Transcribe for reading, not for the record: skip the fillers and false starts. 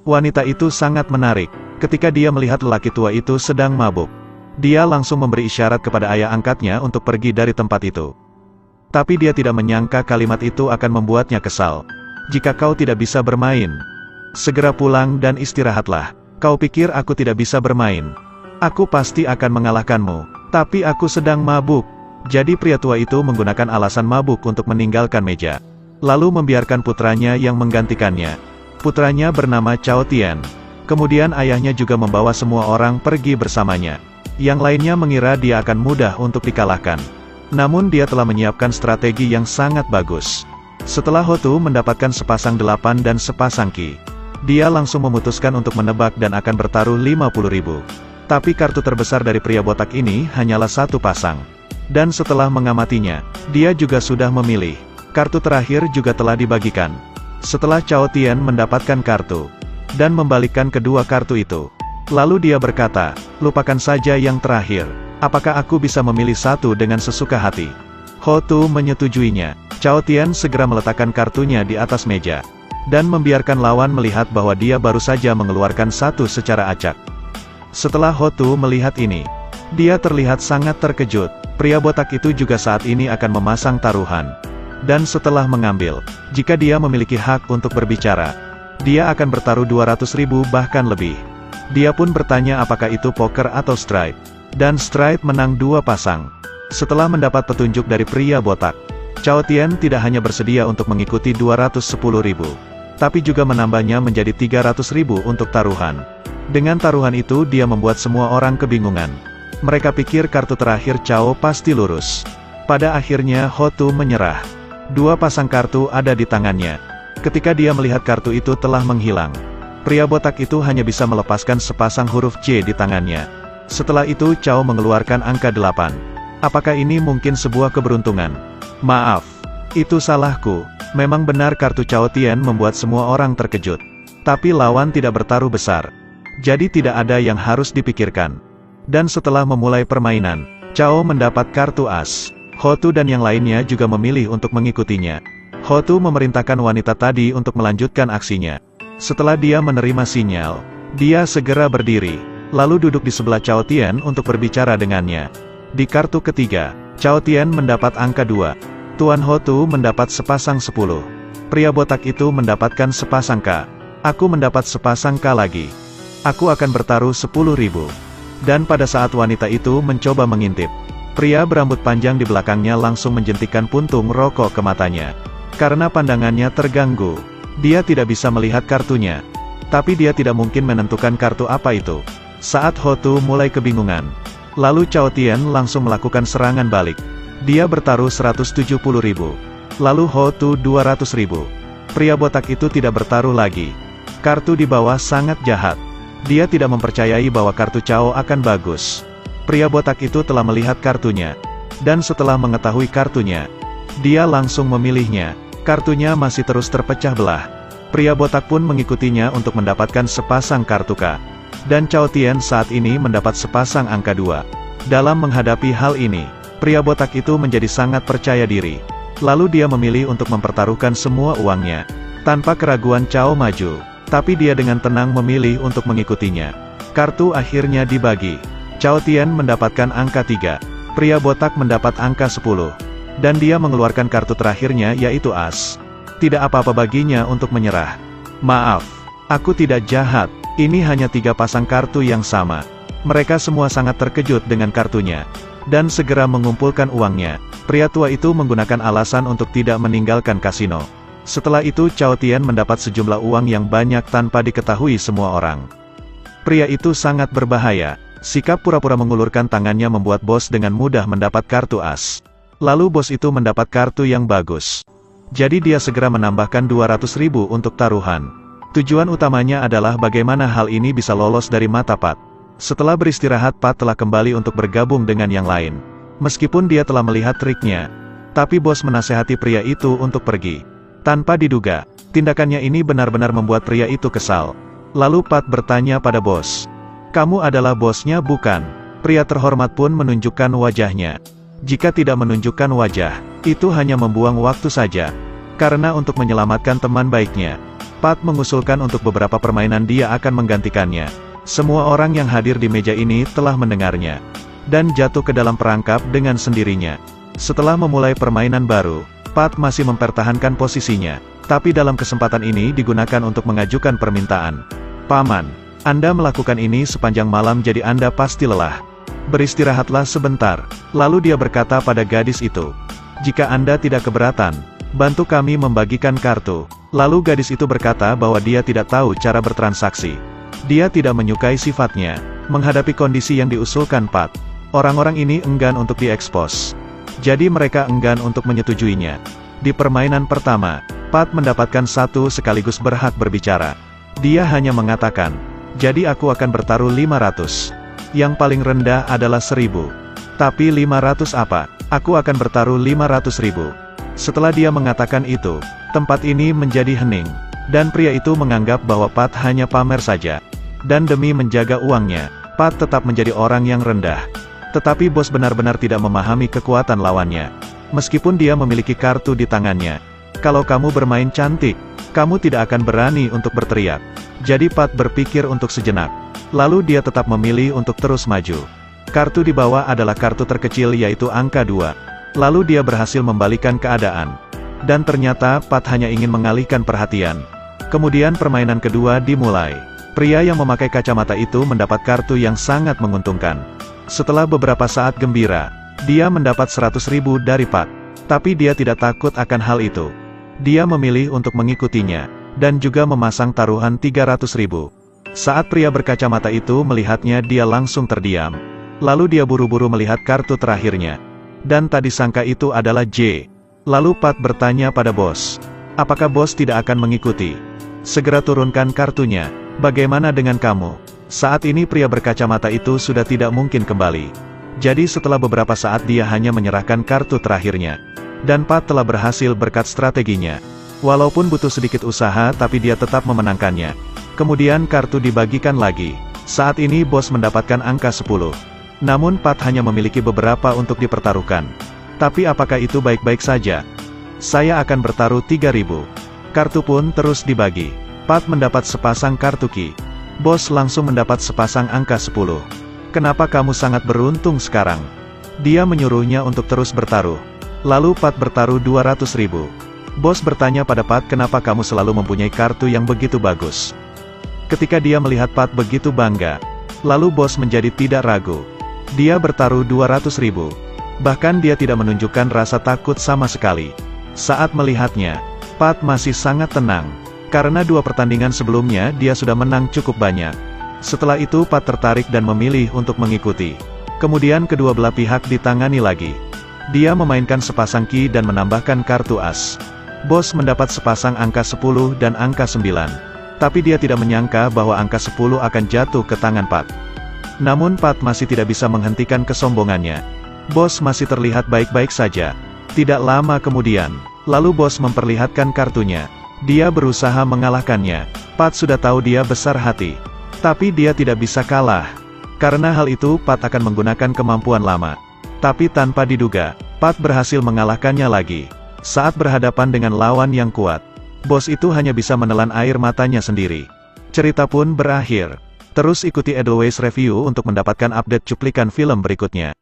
Wanita itu sangat menarik. Ketika dia melihat lelaki tua itu sedang mabuk, dia langsung memberi isyarat kepada ayah angkatnya untuk pergi dari tempat itu. Tapi dia tidak menyangka kalimat itu akan membuatnya kesal. Jika kau tidak bisa bermain, segera pulang dan istirahatlah. Kau pikir aku tidak bisa bermain? Aku pasti akan mengalahkanmu. Tapi aku sedang mabuk. Jadi pria tua itu menggunakan alasan mabuk untuk meninggalkan meja. Lalu membiarkan putranya yang menggantikannya. Putranya bernama Cao Tian. Kemudian ayahnya juga membawa semua orang pergi bersamanya. Yang lainnya mengira dia akan mudah untuk dikalahkan. Namun dia telah menyiapkan strategi yang sangat bagus. Setelah Hotu mendapatkan sepasang 8 dan sepasang Qi, dia langsung memutuskan untuk menebak dan akan bertaruh 50.000. Tapi kartu terbesar dari pria botak ini hanyalah satu pasang. Dan setelah mengamatinya, dia juga sudah memilih. Kartu terakhir juga telah dibagikan. Setelah Cao Tian mendapatkan kartu, dan membalikkan kedua kartu itu, lalu dia berkata, lupakan saja yang terakhir. Apakah aku bisa memilih satu dengan sesuka hati? Hotu menyetujuinya. Cao Tian segera meletakkan kartunya di atas meja, dan membiarkan lawan melihat bahwa dia baru saja mengeluarkan satu secara acak. Setelah Hotu melihat ini, dia terlihat sangat terkejut. Pria botak itu juga saat ini akan memasang taruhan. Dan setelah mengambil, jika dia memiliki hak untuk berbicara, dia akan bertaruh 200.000 bahkan lebih. Dia pun bertanya apakah itu poker atau straight. Dan straight menang 2 pasang. Setelah mendapat petunjuk dari pria botak, Cao Tian tidak hanya bersedia untuk mengikuti 210.000, tapi juga menambahnya menjadi 300.000 untuk taruhan. Dengan taruhan itu dia membuat semua orang kebingungan. Mereka pikir kartu terakhir Cao pasti lurus. Pada akhirnya Hotu menyerah. 2 pasang kartu ada di tangannya. Ketika dia melihat kartu itu telah menghilang, pria botak itu hanya bisa melepaskan sepasang huruf J di tangannya. Setelah itu Cao mengeluarkan angka 8. Apakah ini mungkin sebuah keberuntungan? Maaf, itu salahku. Memang benar kartu Cao Tian membuat semua orang terkejut. Tapi lawan tidak bertaruh besar. Jadi tidak ada yang harus dipikirkan. Dan setelah memulai permainan, Cao mendapat kartu as. Hotu dan yang lainnya juga memilih untuk mengikutinya. Hotu memerintahkan wanita tadi untuk melanjutkan aksinya. Setelah dia menerima sinyal, dia segera berdiri, lalu duduk di sebelah Cao Tian untuk berbicara dengannya. Di kartu ketiga, Cao Tian mendapat angka 2. Tuan Hotu mendapat sepasang 10. Pria botak itu mendapatkan sepasang K. Aku mendapat sepasang K lagi. Aku akan bertaruh 10.000. Dan pada saat wanita itu mencoba mengintip, pria berambut panjang di belakangnya langsung menjentikkan puntung rokok ke matanya. Karena pandangannya terganggu, dia tidak bisa melihat kartunya. Tapi dia tidak mungkin menentukan kartu apa itu. Saat Hotu mulai kebingungan, lalu Cao Tian langsung melakukan serangan balik. Dia bertaruh 170.000. Lalu Hotu 200.000. Pria botak itu tidak bertaruh lagi. Kartu di bawah sangat jahat. Dia tidak mempercayai bahwa kartu Cao akan bagus. Pria botak itu telah melihat kartunya. Dan setelah mengetahui kartunya, dia langsung memilihnya. Kartunya masih terus terpecah belah. Pria botak pun mengikutinya untuk mendapatkan sepasang kartu K. Dan Cao Tian saat ini mendapat sepasang angka 2. Dalam menghadapi hal ini, pria botak itu menjadi sangat percaya diri. Lalu dia memilih untuk mempertaruhkan semua uangnya. Tanpa keraguan Cao maju. Tapi dia dengan tenang memilih untuk mengikutinya. Kartu akhirnya dibagi. Cao Tian mendapatkan angka 3. Pria botak mendapat angka 10. Dan dia mengeluarkan kartu terakhirnya yaitu as. Tidak apa-apa baginya untuk menyerah. Maaf, aku tidak jahat. Ini hanya 3 pasang kartu yang sama. Mereka semua sangat terkejut dengan kartunya. Dan segera mengumpulkan uangnya. Pria tua itu menggunakan alasan untuk tidak meninggalkan kasino. Setelah itu Cao Tian mendapat sejumlah uang yang banyak tanpa diketahui semua orang. Pria itu sangat berbahaya. Sikap pura-pura mengulurkan tangannya membuat bos dengan mudah mendapat kartu as. Lalu bos itu mendapat kartu yang bagus. Jadi dia segera menambahkan 200.000 untuk taruhan. Tujuan utamanya adalah bagaimana hal ini bisa lolos dari mata Pat. Setelah beristirahat Pat telah kembali untuk bergabung dengan yang lain. Meskipun dia telah melihat triknya, tapi bos menasehati pria itu untuk pergi. Tanpa diduga, tindakannya ini benar-benar membuat pria itu kesal. Lalu Pat bertanya pada bos. Kamu adalah bosnya bukan? Pria terhormat pun menunjukkan wajahnya. Jika tidak menunjukkan wajah, itu hanya membuang waktu saja. Karena untuk menyelamatkan teman baiknya, Pat mengusulkan untuk beberapa permainan dia akan menggantikannya. Semua orang yang hadir di meja ini telah mendengarnya, dan jatuh ke dalam perangkap dengan sendirinya. Setelah memulai permainan baru, Pat masih mempertahankan posisinya, tapi dalam kesempatan ini digunakan untuk mengajukan permintaan. Paman, Anda melakukan ini sepanjang malam jadi Anda pasti lelah. Beristirahatlah sebentar. Lalu dia berkata pada gadis itu, jika Anda tidak keberatan, bantu kami membagikan kartu. Lalu gadis itu berkata bahwa dia tidak tahu cara bertransaksi. Dia tidak menyukai sifatnya menghadapi kondisi yang diusulkan Pat. Orang-orang ini enggan untuk diekspos. Jadi mereka enggan untuk menyetujuinya. Di permainan pertama, Pat mendapatkan satu sekaligus berhak berbicara. Dia hanya mengatakan, jadi aku akan bertaruh 500. Yang paling rendah adalah 1000. Tapi 500 apa? Aku akan bertaruh 500.000. Setelah dia mengatakan itu, tempat ini menjadi hening. Dan pria itu menganggap bahwa Pat hanya pamer saja. Dan demi menjaga uangnya, Pat tetap menjadi orang yang rendah. Tetapi bos benar-benar tidak memahami kekuatan lawannya. Meskipun dia memiliki kartu di tangannya. Kalau kamu bermain cantik, kamu tidak akan berani untuk berteriak. Jadi Pat berpikir untuk sejenak. Lalu dia tetap memilih untuk terus maju. Kartu di bawah adalah kartu terkecil yaitu angka 2. Lalu dia berhasil membalikan keadaan. Dan ternyata Pat hanya ingin mengalihkan perhatian. Kemudian permainan kedua dimulai. Pria yang memakai kacamata itu mendapat kartu yang sangat menguntungkan. Setelah beberapa saat gembira, dia mendapat 100.000 dari Pat. Tapi dia tidak takut akan hal itu. Dia memilih untuk mengikutinya, dan juga memasang taruhan 300.000. Saat pria berkacamata itu melihatnya, dia langsung terdiam. Lalu dia buru-buru melihat kartu terakhirnya. Dan tadi sangka itu adalah J. Lalu Pat bertanya pada bos, apakah bos tidak akan mengikuti? Segera turunkan kartunya. Bagaimana dengan kamu? Saat ini pria berkacamata itu sudah tidak mungkin kembali. Jadi setelah beberapa saat dia hanya menyerahkan kartu terakhirnya. Dan Pat telah berhasil berkat strateginya. Walaupun butuh sedikit usaha tapi dia tetap memenangkannya. Kemudian kartu dibagikan lagi. Saat ini bos mendapatkan angka 10. Namun Pat hanya memiliki beberapa untuk dipertaruhkan. Tapi apakah itu baik-baik saja? Saya akan bertaruh 3.000. Kartu pun terus dibagi. Pat mendapat sepasang kartu ki. Bos langsung mendapat sepasang angka 10. Kenapa kamu sangat beruntung sekarang? Dia menyuruhnya untuk terus bertaruh. Lalu Pat bertaruh 200.000. Bos bertanya pada Pat, kenapa kamu selalu mempunyai kartu yang begitu bagus? Ketika dia melihat Pat begitu bangga, lalu bos menjadi tidak ragu. Dia bertaruh 200.000. Bahkan dia tidak menunjukkan rasa takut sama sekali. Saat melihatnya, Pat masih sangat tenang. Karena dua pertandingan sebelumnya dia sudah menang cukup banyak. Setelah itu Pat tertarik dan memilih untuk mengikuti. Kemudian kedua belah pihak ditangani lagi. Dia memainkan sepasang ki dan menambahkan kartu as. Bos mendapat sepasang angka 10 dan angka 9. Tapi dia tidak menyangka bahwa angka 10 akan jatuh ke tangan Pat. Namun Pat masih tidak bisa menghentikan kesombongannya. Bos masih terlihat baik-baik saja. Tidak lama kemudian, lalu bos memperlihatkan kartunya. Dia berusaha mengalahkannya. Pat sudah tahu dia besar hati. Tapi dia tidak bisa kalah. Karena hal itu Pat akan menggunakan kemampuan lama. Tapi tanpa diduga, Pat berhasil mengalahkannya lagi. Saat berhadapan dengan lawan yang kuat, bos itu hanya bisa menelan air matanya sendiri. Cerita pun berakhir. Terus ikuti Edelweiss Review untuk mendapatkan update cuplikan film berikutnya.